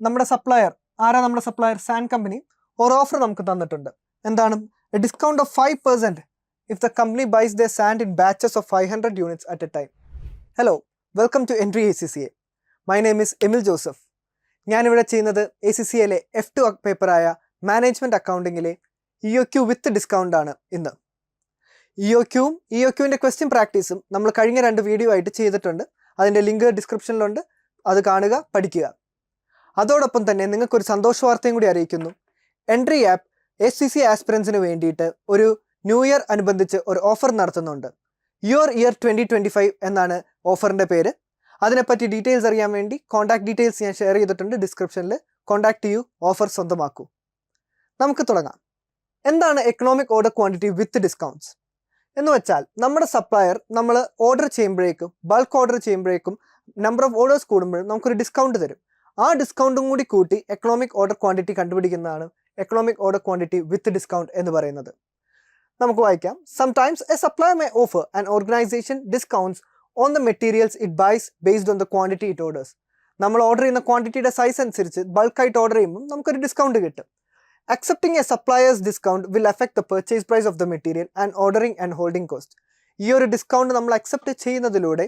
നമ്മുടെ സപ്ലയർ നമ്മുടെ supplier sand company ഒരു ഓഫർ നമുക്ക് തന്നിട്ടുണ്ട്. എന്താണ്? A discount of 5% if the company buys their sand in batches of 500 units at a time. Hello, welcome to Entry ACCA. My name is Emil Joseph. ഞാനിവിടെ ചെയ്യുന്നത് ACCAയിലെ F2 പേപ്പറായ management അക്കൗണ്ടിങ്ങിലെ EOQ വിത്ത് discount ആണ് ഇന്ന്. EOQവിൻ്റെ question പ്രാക്ടീസും നമ്മൾ കഴിഞ്ഞ 2 video ആയിട്ട് ചെയ്തിട്ടുണ്ട്. അതിൻ്റെ link ഡിസ്ക്രിപ്ഷനിലുണ്ട്. അത് കാണുക, പഠിക്കുക. അതോടൊപ്പം തന്നെ നിങ്ങൾക്കൊരു സന്തോഷ വാർത്തയും കൂടി അറിയിക്കുന്നു. എൻട്രി ആപ്പ് ACCA ആസ്പിറൻസിന് വേണ്ടിയിട്ട് ഒരു ന്യൂ ഇയർ അനുബന്ധിച്ച് ഒരു ഓഫർ നടത്തുന്നുണ്ട്. യുവർ ഇയർ 2025 എന്നാണ് ഓഫറിൻ്റെ പേര്. അതിനെപ്പറ്റി ഡീറ്റെയിൽസ് അറിയാൻ വേണ്ടി കോൺടാക്ട് ഡീറ്റെയിൽസ് ഞാൻ ഷെയർ ചെയ്തിട്ടുണ്ട് ഡിസ്ക്രിപ്ഷനിൽ. കോൺടാക്ട് ചെയ്യൂ, ഓഫർ സ്വന്തമാക്കൂ. നമുക്ക് തുടങ്ങാം. എന്താണ് economic order quantity with discounts എന്ന് വെച്ചാൽ, നമ്മുടെ സപ്ലയർ നമ്മൾ ഓർഡർ ചെയ്യുമ്പോഴേക്കും, ബൾക്ക് ഓർഡർ ചെയ്യുമ്പോഴേക്കും, നമ്പർ ഓഫ് ഓർഡേഴ്സ് കൂടുമ്പോഴും നമുക്കൊരു ഡിസ്കൗണ്ട് തരും. ആ ഡിസ്കൗണ്ടും കൂടി കൂട്ടി എക്കണോമിക് ഓർഡർ ക്വാണ്ടിറ്റി കണ്ടുപിടിക്കുന്നതാണ് economic order quantity with discount എന്ന് പറയുന്നത്. നമുക്ക് വായിക്കാം. Sometimes a supplier may offer an organisation discounts on the materials it buys based on the quantity it orders. നമ്മൾ ഓർഡർ ചെയ്യുന്ന ക്വാണ്ടിറ്റിയുടെ സൈസ് അനുസരിച്ച് ബൾക്കായിട്ട് ഓർഡർ ചെയ്യുമ്പോൾ നമുക്കൊരു ഡിസ്കൗണ്ട് കിട്ടും. Accepting a suppliers discount will affect the purchase price of the material and ordering and holding cost. ഈ ഒരു ഡിസ്കൗണ്ട് നമ്മൾ അക്സെപ്റ്റ് ചെയ്യുന്നതിലൂടെ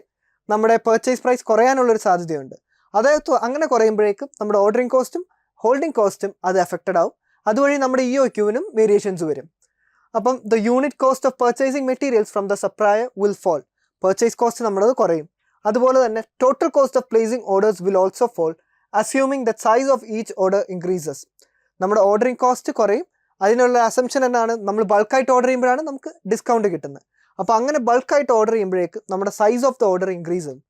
നമ്മുടെ പർച്ചേസ് പ്രൈസ് കുറയാനുള്ളൊരു സാധ്യതയുണ്ട്. അതായത് അങ്ങനെ കുറയുമ്പോഴേക്കും നമ്മുടെ ഓർഡറിംഗ് കോസ്റ്റും ഹോൾഡിംഗ് കോസ്റ്റും അത് അഫക്റ്റഡ് ആവും. അതുവഴി നമ്മുടെ EOQവിനും വേരിയേഷൻസ് വരും. അപ്പം the unit cost of purchasing materials from the supplier will fall. Purchase cost നമ്മളത് കുറയും. അതുപോലെ തന്നെ total cost of placing orders will also fall assuming the size of each order increases. നമ്മുടെ ഓർഡറിംഗ് കോസ്റ്റ് കുറയും. അതിനുള്ള assumption എന്നാണ്, നമ്മൾ ബൾക്കായിട്ട് ഓർഡർ ചെയ്യുമ്പോഴാണ് നമുക്ക് ഡിസ്കൗണ്ട് കിട്ടുന്നത്. അപ്പോൾ അങ്ങനെ ബൾക്കായിട്ട് ഓർഡർ ചെയ്യുമ്പോഴേക്ക് നമ്മുടെ size of the order increase ചെയ്യും.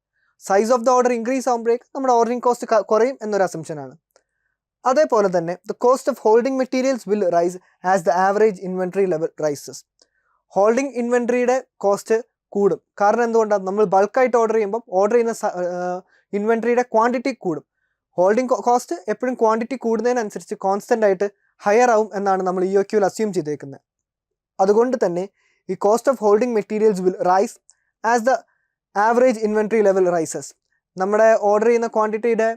Size of the order increase ആകുമ്പോഴേക്ക് നമ്മുടെ ഓർഡറിംഗ് കോസ്റ്റ് കുറയും എന്നൊരു അസംഷനാണ്. അതേപോലെ തന്നെ the cost of holding materials will rise as the average inventory level rises. Holding ഇൻവെൻട്രിയുടെ കോസ്റ്റ് കൂടും. കാരണം എന്തുകൊണ്ടാണ്? നമ്മൾ ബൾക്കായിട്ട് ഓർഡർ ചെയ്യുമ്പോൾ ഓർഡർ ചെയ്യുന്ന ഇൻവെൻട്രിയുടെ ക്വാണ്ടിറ്റി കൂടും. ഹോൾഡിംഗ് കോസ്റ്റ് എപ്പോഴും ക്വാണ്ടിറ്റി കൂടുന്നതിനനുസരിച്ച് കോൺസ്റ്റൻ്റ് ആയിട്ട് ഹയർ ആവും എന്നാണ് നമ്മൾ EOQവിൽ അസ്യൂം ചെയ്തേക്കുന്നത്. അതുകൊണ്ട് തന്നെ ഈ cost of holding materials will rise as the average inventory level rises. നമ്മുടെ ഓർഡർ ചെയ്യുന്ന ക്വാണ്ടിറ്റിയുടെ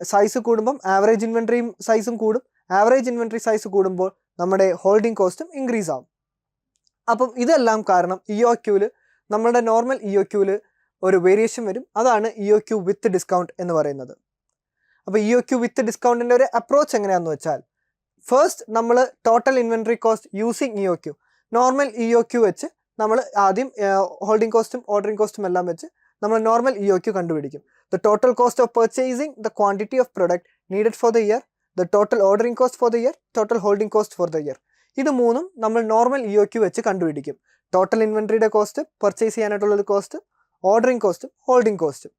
സൈസ് കൂടുമ്പം ആവറേജ് ഇൻവെൻട്രിയും സൈസും കൂടും. ആവറേജ് ഇൻവെൻട്രി സൈസ് കൂടുമ്പോൾ നമ്മുടെ ഹോൾഡിംഗ് കോസ്റ്റും ഇൻക്രീസ് ആവും. അപ്പം ഇതെല്ലാം കാരണം EOQവിൽ, നമ്മളുടെ നോർമൽ EOQവിൽ ഒരു വേരിയേഷൻ വരും. അതാണ് EOQ വിത്ത് ഡിസ്കൗണ്ട് എന്ന് പറയുന്നത്. അപ്പോൾ EOQ വിത്ത് ഡിസ്കൗണ്ടിൻ്റെ ഒരു അപ്രോച്ച് എങ്ങനെയാണെന്ന് വെച്ചാൽ, ഫസ്റ്റ് നമ്മൾ total inventory cost using EOQ, normal EOQ വെച്ച് നമ്മൾ ആദ്യം ഹോൾഡിംഗ് കോസ്റ്റും ഓർഡറിംഗ് കോസ്റ്റും എല്ലാം വെച്ച് നമ്മൾ നോർമൽ EOQ കണ്ടുപിടിക്കും. The total cost of purchasing the quantity of product needed for the year, the total ordering cost for the year, total holding cost for the year. ഇത് മൂന്നും നമ്മൾ നോർമൽ EOQ വെച്ച് കണ്ടുപിടിക്കും. ടോട്ടൽ ഇൻവെൻട്രിയുടെ cost, purchase ചെയ്യാനായിട്ടുള്ളൊരു cost, ordering കോസ്റ്റും holding കോസ്റ്റും.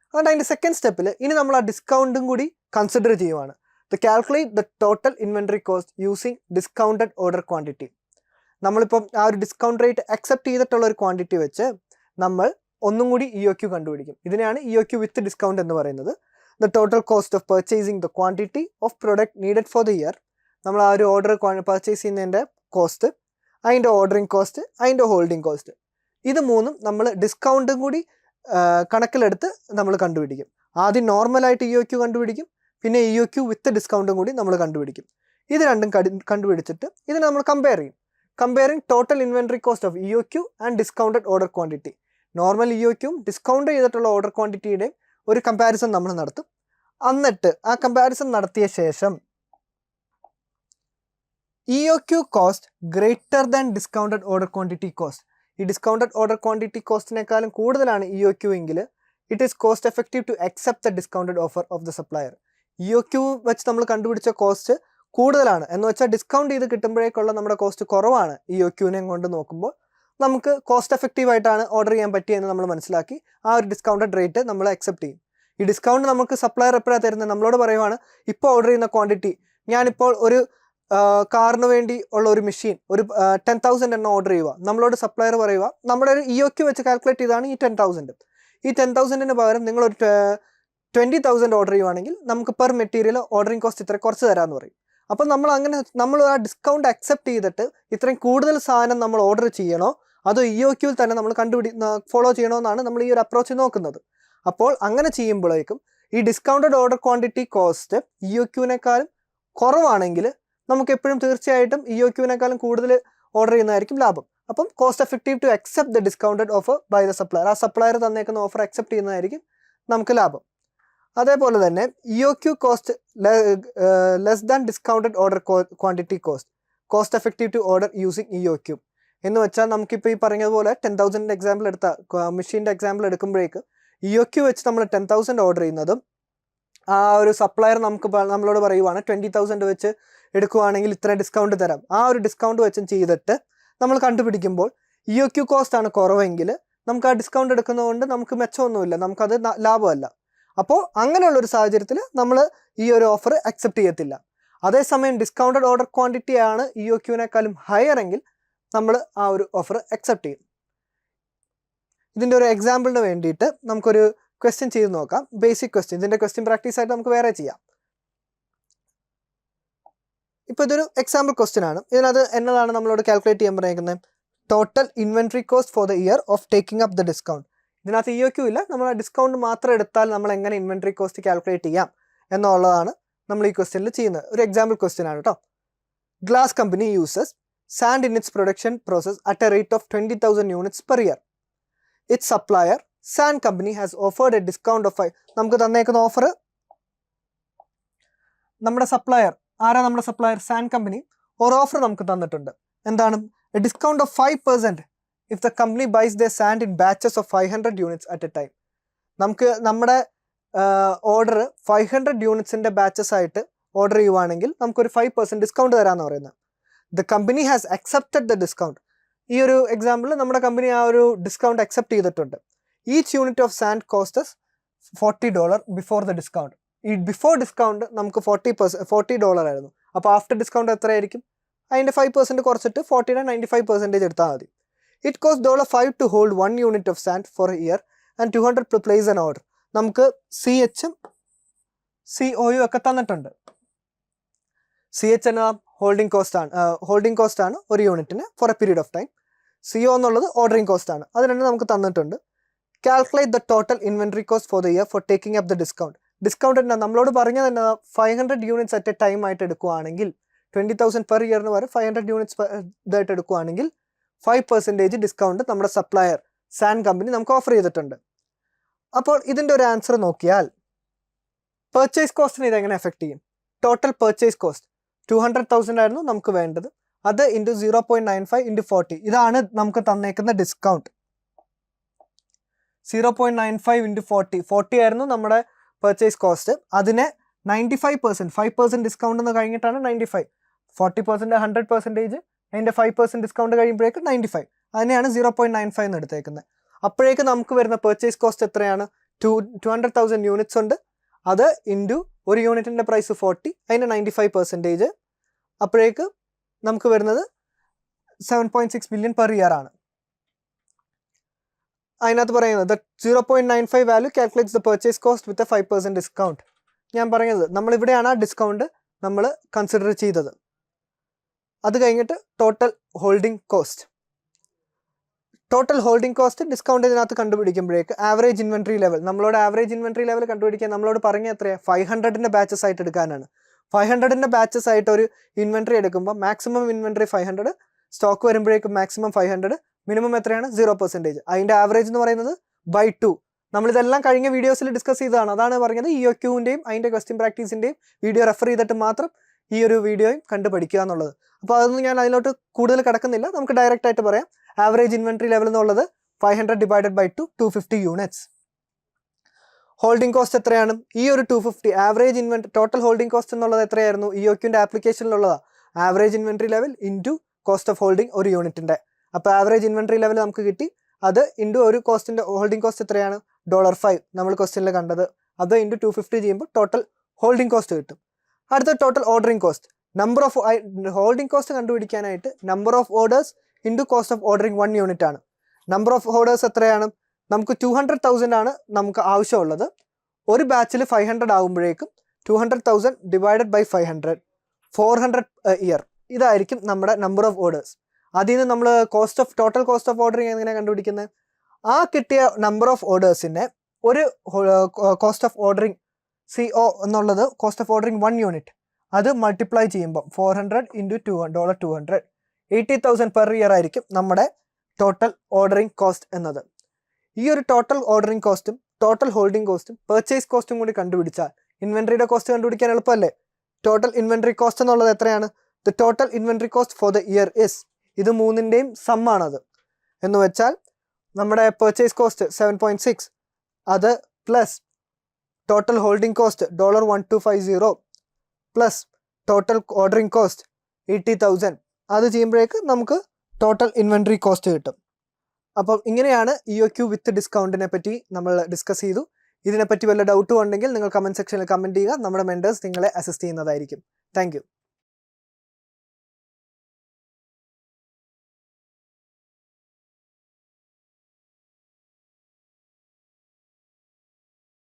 അതുകൊണ്ട് അതിൻ്റെ സെക്കൻഡ് സ്റ്റെപ്പിൽ ഇനി നമ്മൾ ആ ഡിസ്കൗണ്ടും കൂടി കൺസിഡർ ചെയ്യുവാണ്. The calculate the total inventory cost using discounted order quantity. നമ്മളിപ്പം ആ ഒരു ഡിസ്കൗണ്ട് റേറ്റ് അക്സെപ്റ്റ് ചെയ്തിട്ടുള്ള ഒരു ക്വാണ്ടിറ്റി വെച്ച് നമ്മൾ ഒന്നും കൂടി EOQ കണ്ടുപിടിക്കും. ഇതിനെയാണ് EOQ വിത്ത് ഡിസ്കൗണ്ട് എന്ന് പറയുന്നത്. The total cost of purchasing the quantity of product needed for the year. നമ്മൾ ആ ഒരു ഓർഡർ പർച്ചേസ് ചെയ്യുന്നതിൻ്റെ കോസ്റ്റ്, അതിൻ്റെ ഓർഡറിംഗ് കോസ്റ്റ്, അതിൻ്റെ ഹോൾഡിംഗ് കോസ്റ്റ്, ഇത് മൂന്നും നമ്മൾ ഡിസ്കൗണ്ടും കൂടി കണക്കിലെടുത്ത് നമ്മൾ കണ്ടുപിടിക്കും. ആദ്യം നോർമലായിട്ട് EOQ കണ്ടുപിടിക്കും, പിന്നെ EOQ വിത്ത് ഡിസ്കൗണ്ടും കൂടി നമ്മൾ കണ്ടുപിടിക്കും. ഇത് രണ്ടും കണ്ടുപിടിച്ചിട്ട് ഇതിനെ നമ്മൾ കമ്പയർ ചെയ്യും. Comparing total inventory cost of EOQ and discounted order quantity. Normal EOQയും ഡിസ്കൗണ്ട് ചെയ്തിട്ടുള്ള ഓർഡർ ക്വാണ്ടിറ്റിയുടെയും ഒരു കമ്പാരിസൺ നമ്മൾ നടത്തും. എന്നിട്ട് ആ കമ്പാരിസൺ നടത്തിയ ശേഷം EOQ cost greater than discounted order quantity cost. ഈ ഡിസ്കൗണ്ടഡ് ഓർഡർ ക്വാണ്ടിറ്റി കോസ്റ്റിനേക്കാളും കൂടുതലാണ് EOQ എങ്കിൽ it is cost effective to accept the discounted offer of the supplier. EOQ വെച്ച് നമ്മൾ കണ്ടുപിടിച്ച കോസ്റ്റ് കൂടുതലാണ് എന്ന് വെച്ചാൽ ഡിസ്കൗണ്ട് ചെയ്ത് കിട്ടുമ്പോഴേക്കുള്ള നമ്മുടെ കോസ്റ്റ് കുറവാണ്. EOQവിനെ കൊണ്ട് നോക്കുമ്പോൾ നമുക്ക് കോസ്റ്റ് എഫക്റ്റീവ് ആയിട്ടാണ് ഓർഡർ ചെയ്യാൻ പറ്റിയെന്ന് നമ്മൾ മനസ്സിലാക്കി ആ ഒരു ഡിസ്കൗണ്ടഡ് റേറ്റ് നമ്മൾ അക്സെപ്റ്റ് ചെയ്യും. ഈ ഡിസ്കൗണ്ട് നമുക്ക് സപ്ലയർ എപ്പോഴാണ് തരുന്നത്? നമ്മളോട് പറയുവാണ്, ഇപ്പോൾ ഓർഡർ ചെയ്യുന്ന ക്വാണ്ടിറ്റി, ഞാനിപ്പോൾ ഒരു കാറിന് വേണ്ടി ഉള്ള ഒരു മെഷീൻ ഒരു 10,000 എണ്ണം ഓർഡർ ചെയ്യുക. നമ്മളോട് സപ്ലയർ പറയുക, നമ്മുടെ ഒരു EOQ വെച്ച് കാൽക്കുലേറ്റ് ചെയ്താണ് ഈ 10,000. ഈ 10,000-ന് പകരം നിങ്ങളൊരു 20,000 ഓർഡർ ചെയ്യുവാണെങ്കിൽ നമുക്ക് പെർ മെറ്റീരിയൽ ഓർഡറിംഗ് കോസ്റ്റ് ഇത്ര കുറച്ച് തരാമെന്ന് പറയും. അപ്പം നമ്മൾ ആ ഡിസ്കൗണ്ട് അക്സെപ്റ്റ് ചെയ്തിട്ട് ഇത്രയും കൂടുതൽ സാധനം നമ്മൾ ഓർഡർ ചെയ്യണോ അതോ EOQവിൽ തന്നെ നമ്മൾ ഫോളോ ചെയ്യണമെന്നാണ് നമ്മൾ ഈ ഒരു അപ്രോച്ച് നോക്കുന്നത്. അപ്പോൾ അങ്ങനെ ചെയ്യുമ്പോഴേക്കും ഈ ഡിസ്കൗണ്ടഡ് ഓർഡർ ക്വാണ്ടിറ്റി കോസ്റ്റ് EOQനേക്കാളും കുറവാണെങ്കിൽ നമുക്ക് എപ്പോഴും തീർച്ചയായിട്ടും EOQനേക്കാളും കൂടുതൽ ഓർഡർ ചെയ്യുന്നതായിരിക്കും ലാഭം. അപ്പം cost effective to accept the discounted offer by the supplier. ആ സപ്ലയർ തന്നേക്കുന്ന ഓഫർ അക്സെപ്റ്റ് ചെയ്യുന്നതായിരിക്കും നമുക്ക് ലാഭം. അതേപോലെ തന്നെ EOQ cost less than discounted order quantity cost effective to order using EOQ എന്ന് വെച്ചാൽ നമുക്കിപ്പോൾ ഈ പറഞ്ഞതുപോലെ 10,000 എക്സാമ്പിൾ എടുത്ത മെഷീൻ്റെ എക്സാമ്പിൾ എടുക്കുമ്പോഴേക്ക് EOQ വെച്ച് നമ്മൾ 10,000 ഓർഡർ ചെയ്യുന്നതും ആ ഒരു സപ്ലയർ നമ്മളോട് പറയുവാണ് 20,000 വെച്ച് എടുക്കുവാണെങ്കിൽ ഇത്ര ഡിസ്കൗണ്ട് തരാം. ആ ഒരു ഡിസ്കൗണ്ട് വെച്ചും ചെയ്തിട്ട് നമ്മൾ കണ്ടുപിടിക്കുമ്പോൾ EOQ കോസ്റ്റ് ആണ് കുറവെങ്കിൽ നമുക്ക് ആ ഡിസ്കൗണ്ട് എടുക്കുന്നതുകൊണ്ട് നമുക്ക് മെച്ചമൊന്നുമില്ല, നമുക്കത് ലാഭമല്ല. അപ്പോൾ അങ്ങനെയുള്ളൊരു സാഹചര്യത്തിൽ നമ്മൾ ഈ ഒരു ഓഫർ അക്സെപ്റ്റ് ചെയ്യത്തില്ല. അതേസമയം ഡിസ്കൗണ്ടഡ് ഓർഡർ ക്വാണ്ടിറ്റി ആണ് EOQനേക്കാളും ഹയർ എങ്കിൽ നമ്മൾ ആ ഒരു ഓഫർ അക്സെപ്റ്റ് ചെയ്യും. ഇതിൻ്റെ ഒരു എക്സാമ്പിളിന് വേണ്ടിയിട്ട് നമുക്കൊരു ക്വസ്റ്റ്യൻ ചെയ്ത് നോക്കാം. Basic question. ഇതിൻ്റെ ക്വസ്റ്റ്യൻ പ്രാക്ടീസ് ആയിട്ട് നമുക്ക് വേറെ ചെയ്യാം. ഇപ്പോൾ ഇതൊരു എക്സാമ്പിൾ ക്വസ്റ്റ്യൻ ആണ്. ഇതിനകത്ത് എന്നതാണ് നമ്മളോട് കാൽക്കുലേറ്റ് ചെയ്യാൻ പറയുന്നത്? Total inventory cost for the year of taking up the discount. ഇതിനകത്ത് EOQ ഇല്ല, നമ്മൾ ആ ഡിസ്കൗണ്ട് മാത്രം എടുത്താൽ നമ്മൾ എങ്ങനെ ഇൻവെൻട്രി കോസ്റ്റ് കാൽക്കുലേറ്റ് ചെയ്യാം എന്നുള്ളതാണ് നമ്മൾ ഈ ക്വസ്റ്റ്യനിൽ ചെയ്യുന്നത്. ഒരു എക്സാമ്പിൾ ക്വസ്റ്റ്യൻ ആണ് കേട്ടോ. Glass company uses sand in its production process at A rate of 20,000 units per year. It's supplier sand company has offered A discount of 5. നമുക്ക് തന്നേക്കുന്ന ഓഫർ, നമ്മുടെ സപ്ലയർ ആരാ? നമ്മുടെ സപ്ലയർ സാൻഡ് കമ്പനി ഒരു offer നമുക്ക് തന്നിട്ടുണ്ട്. എന്താണ്? A discount of 5% if the company buys their sand in batches of 500 units at a time. നമുക്ക് നമ്മുടെ ഓർഡർ 500 യൂണിറ്റ്സിൻ്റെ ബാച്ചസ് ആയിട്ട് ഓർഡർ ചെയ്യുവാണെങ്കിൽ നമുക്കൊരു 5% ഡിസ്കൗണ്ട് തരാമെന്ന് പറയുന്നത്. The company has accepted the discount. ഈ ഒരു എക്സാമ്പിളിൽ നമ്മുടെ കമ്പനി ആ ഒരു ഡിസ്കൗണ്ട് അക്സെപ്റ്റ് ചെയ്തിട്ടുണ്ട്. Each unit of sand costs $40 before the discount. ഈ ബിഫോർ ഡിസ്കൗണ്ട് നമുക്ക് $40 ആയിരുന്നു. അപ്പോൾ ആഫ്റ്റർ ഡിസ്കൗണ്ട് എത്രയായിരിക്കും? അതിൻ്റെ 5% കുറച്ചിട്ട് 40നെ 95% എടുത്താൽ മതി. It costs $5 to hold 1 unit of sand for a year and $200 to place an order. നമുക്ക് CHഉം COയും ഒക്കെ തന്നിട്ടുണ്ട്. CH എന്ന ഹോൾഡിംഗ് കോസ്റ്റ് ആണ് ഒരു യൂണിറ്റിന് for a period of time. CO എന്നുള്ളത് ഓർഡറിംഗ് കോസ്റ്റ് ആണ്. അത് രണ്ടും നമുക്ക് തന്നിട്ടുണ്ട്. Calculate the total inventory cost for the year for taking up the discount. Discount തന്നെ നമ്മളോട് പറഞ്ഞത് തന്നെ 500 യൂണിറ്റ്സ് അറ്റ് എ ടൈം ആയിട്ട് എടുക്കുകയാണെങ്കിൽ 20,000 പെർ ഇയറിന് വരെ 500 യൂണിറ്റ്സ് ഇതായിട്ട് എടുക്കുകയാണെങ്കിൽ 5% ഡിസ്കൗണ്ട് നമ്മുടെ സപ്ലയർ സാൻഡ് കമ്പനി നമുക്ക് ഓഫർ ചെയ്തിട്ടുണ്ട്. അപ്പോൾ ഇതിൻ്റെ ഒരു ആൻസർ നോക്കിയാൽ പെർച്ചേസ് കോസ്റ്റിന് ഇതെങ്ങനെ എഫക്റ്റ് ചെയ്യും? ടോട്ടൽ പെർച്ചേസ് കോസ്റ്റ് 200,000 ആയിരുന്നു നമുക്ക് വേണ്ടത്. അത് ഇൻറ്റു 0.95 ഇൻറ്റു 40. ഇതാണ് നമുക്ക് തന്നേക്കുന്ന ഡിസ്കൗണ്ട്. 0.95 ഇൻറ്റു 40 ആയിരുന്നു നമ്മുടെ പെർച്ചേസ് കോസ്റ്റ്. അതിനെ 95%, 5% ഡിസ്കൗണ്ട് എന്ന് കഴിഞ്ഞിട്ടാണ് 95. 40% 100%, അതിൻ്റെ 5% ഡിസ്കൗണ്ട് കഴിയുമ്പോഴേക്ക് 95. അതിനെയാണ് 0.95 എന്ന് എടുത്തേക്കുന്നത്. അപ്പോഴേക്ക് നമുക്ക് വരുന്ന പെർച്ചേസ് കോസ്റ്റ് എത്രയാണ്? 200,000 യൂണിറ്റ്സ് ഉണ്ട്. അത് ഇൻറ്റു ഒരു യൂണിറ്റിൻ്റെ പ്രൈസ് 40, അതിൻ്റെ 95%. അപ്പോഴേക്ക് നമുക്ക് വരുന്നത് 7.6 ബില്യൺ പെർ ഇയർ ആണ്. അതിനകത്ത് പറയുന്നത് 0.95 value calculates the purchase cost with a 5% discount. ഞാൻ പറഞ്ഞത് നമ്മളിവിടെയാണ് ആ ഡിസ്കൗണ്ട് നമ്മൾ കൺസിഡർ ചെയ്തത്. അത് കഴിഞ്ഞിട്ട് ടോട്ടൽ ഹോൾഡിംഗ് കോസ്റ്റ് ഡിസ്കൗണ്ട് ഇതിനകത്ത് കണ്ടുപിടിക്കുമ്പോഴേക്ക് ആവറേജ് ഇൻവെൻട്രി ലെവൽ, നമ്മളോട് ആവറേജ് ഇൻവെൻട്രി ലെവൽ കണ്ടുപിടിക്കാൻ നമ്മളോട് പറഞ്ഞ എത്രയാണ്? 500ൻ്റെ ബാച്ചസ് ആയിട്ട് എടുക്കാനാണ്. 500ൻ്റെ ബാച്ചസ് ആയിട്ട് ഒരു ഇൻവെൻട്രി എടുക്കുമ്പോൾ മാക്സിമം ഇൻവെൻട്രി 500, സ്റ്റോക്ക് വരുമ്പോഴേക്കും മാക്സിമം 500, മിനിമം എത്രയാണ്? 0%. അതിൻ്റെ ആവറേജ് എന്ന് പറയുന്നത് by 2. നമ്മളിതെല്ലാം കഴിഞ്ഞ വീഡിയോസിൽ ഡിസ്കസ് ചെയ്തതാണ്. അതാണ് പറഞ്ഞത് EOQൻ്റെയും അതിൻ്റെ ക്വസ്റ്റ്യൻ പ്രാക്ടീസിൻ്റെയും വീഡിയോ റെഫർ ചെയ്തിട്ട് മാത്രം ഈ ഒരു വീഡിയോയും കണ്ട് പഠിക്കുക എന്നുള്ളത്. അപ്പോൾ അതൊന്നും ഞാൻ അതിലോട്ട് കൂടുതൽ കിടക്കുന്നില്ല. നമുക്ക് ഡയറക്റ്റ് ആയിട്ട് പറയാം. ആവറേജ് ഇൻവെൻട്രി ലെവൽ എന്നുള്ളത് 500 divided by 250 units. Holding cost എത്രയാണ്? ഈ ഒരു 250 ആവറേജ് ടോട്ടൽ ഹോൾഡിംഗ് കോസ്റ്റ് എന്നുള്ളത് എത്രയായിരുന്നു? EOQൻ്റെ ആപ്ലിക്കേഷനിലുള്ളതാണ്. Average inventory level into cost of holding ഒരു യൂണിറ്റിൻ്റെ. അപ്പോൾ ആവറേജ് ഇൻവെൻട്രി ലെവൽ നമുക്ക് കിട്ടി. അത് ഇൻറ്റു ഒരു കോസ്റ്റിൻ്റെ ഹോൾഡിംഗ് കോസ്റ്റ് എത്രയാണ്? $5 നമ്മൾ ക്വസ്റ്റ്യനിൽ കണ്ടത്. അത് ഇൻറ്റു 250 ചെയ്യുമ്പോൾ ടോട്ടൽ ഹോൾഡിംഗ് കോസ്റ്റ് കിട്ടും. അടുത്ത total ordering cost. Number of holding cost കണ്ടുപിടിക്കാനായിട്ട് number of orders into cost of ordering 1 unit ആണ്. നമ്പർ ഓഫ് ഓർഡേഴ്സ് എത്രയാണ്? നമുക്ക് 200,000 ആണ് നമുക്ക് ആവശ്യമുള്ളത്. ഒരു ബാച്ചിൽ 500 ആകുമ്പോഴേക്കും 200,000 ഡിവൈഡഡ് ബൈ 500, 400 ഇയർ. ഇതായിരിക്കും നമ്മുടെ നമ്പർ ഓഫ് ഓർഡേഴ്സ്. അതിൽ നിന്ന് നമ്മൾ ടോട്ടൽ കോസ്റ്റ് ഓഫ് ഓർഡറിംഗ് എങ്ങനെയാണ് കണ്ടുപിടിക്കുന്നത്? ആ കിട്ടിയ നമ്പർ ഓഫ് ഓർഡേഴ്സിനെ ഒരു കോസ്റ്റ് ഓഫ് ഓർഡറിംഗ് CO എന്നുള്ളത് കോസ്റ്റ് ഓഫ് ഓർഡറിങ് 1 യൂണിറ്റ്, അത് മൾട്ടിപ്ലൈ ചെയ്യുമ്പോൾ 400 ഇൻറ്റു $200 80,000 പെർ ഇയർ ആയിരിക്കും നമ്മുടെ ടോട്ടൽ ഓർഡറിങ് കോസ്റ്റ് എന്നത്. ഈ ഒരു ടോട്ടൽ ഓർഡറിങ് കോസ്റ്റും ടോട്ടൽ ഹോൾഡിംഗ് കോസ്റ്റും പെർച്ചേസ് കോസ്റ്റും കൂടി കണ്ടുപിടിച്ചാൽ ഇൻവെൻട്രിയുടെ കോസ്റ്റ് കണ്ടുപിടിക്കാൻ എളുപ്പമല്ലേ? ടോട്ടൽ ഇൻവെൻട്രി കോസ്റ്റ് എന്നുള്ളത് എത്രയാണ്? The total inventory cost for the year is, ഇത് മൂന്നിൻ്റെയും സമ്മാണത്. എന്ന് വെച്ചാൽ നമ്മുടെ പെർച്ചേസ് കോസ്റ്റ് 7.6, അത് plus total holding cost $1250 plus total ordering cost 80,000, അത് ചെയ്യുമ്പോഴേക്ക് നമുക്ക് ടോട്ടൽ ഇൻവെൻട്രി കോസ്റ്റ് കിട്ടും. അപ്പം ഇങ്ങനെയാണ് EOQ വിത്ത് ഡിസ്കൗണ്ടിനെ പറ്റി നമ്മൾ ഡിസ്കസ് ചെയ്തു. ഇതിനെപ്പറ്റി വല്ല ഡൗട്ടും ഉണ്ടെങ്കിൽ നിങ്ങൾ കമൻറ്റ് സെക്ഷനിൽ കമൻറ്റ് ചെയ്യുക. നമ്മുടെ മെൻറ്റേഴ്സ് നിങ്ങളെ അസിസ്റ്റ് ചെയ്യുന്നതായിരിക്കും. താങ്ക്